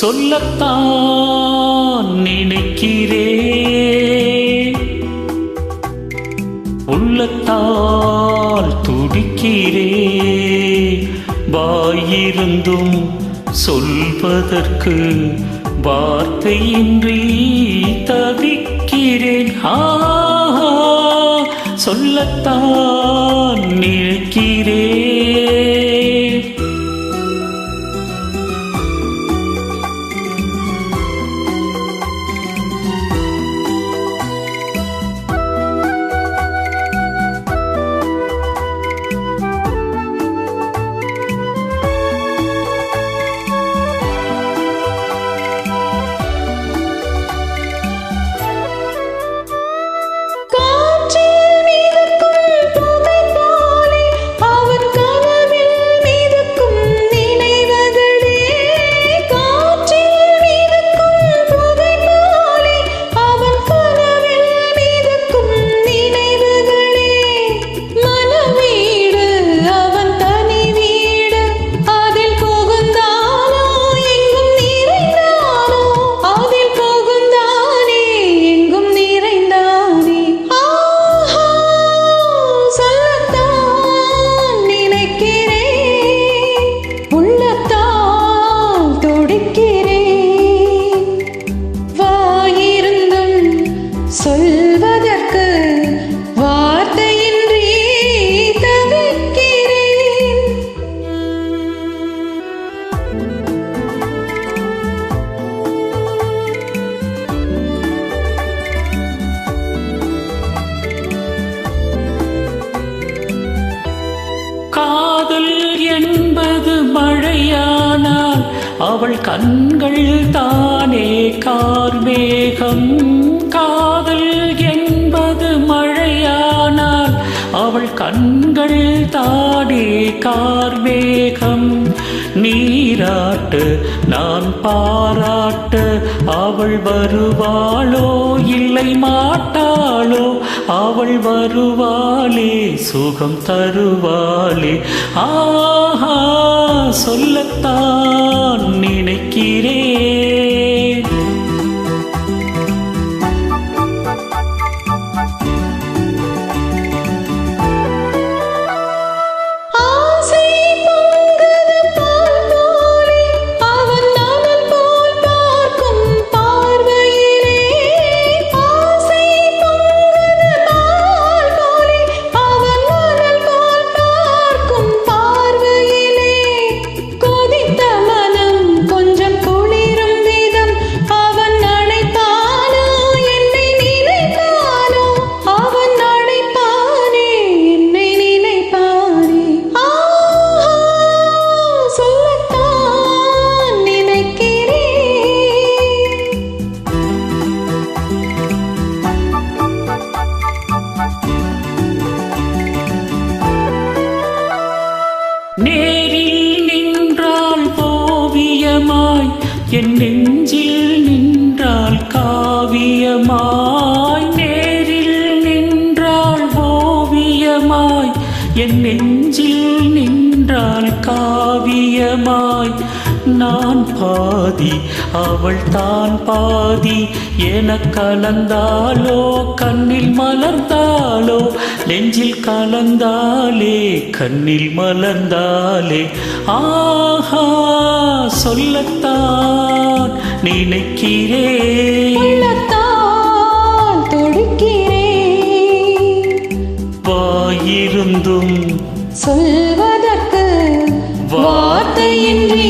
சொல்லத்தான் நினைக்கிறேன், உள்ளத்தால் துடிக்கிறேன். வாயிருந்தும் சொல்வதற்கு வார்த்தையின்றி தவிக்கிறேன். சொல்லத்தான் நினைக்கிறேன். சொல்வதற்கு வார்த்தையின்றி தவிக்கிறேன். காதல் என்பது மழையானால் அவள் கண்கள் தானே கார்மேகம். காதல் என்பது மழையானால் அவள் கண்கள் தானே கார்மேகம். நீராட்டு நான் பாராட்ட அவள் வருவாளோ இல்லை மாட்டாளோ? அவள் வருவாளே சுகம் தருவாளே. ஆஹா சொல்லத்தான் நினைக்கிறேன். நேரில் நின்றால் ஓவியமாய், என் நெஞ்சில் நின்றால் காவியமாய். நேரில் நின்றால் ஓவியமாய், என் நெஞ்சில் நின்றால் காவியமாய். நான் பாதி அவள் தான் பாதி என கலந்தாலோ, கண்ணில் மலர்ந்தாலோ, நெஞ்சில் கலந்தாலே கண்ணில் மலர்ந்தாலே. ஆஹா சொல்லத்தான் நினைக்கிறேன், வாயிருந்தும் சொல்வதற்கு வார்த்தையின்றி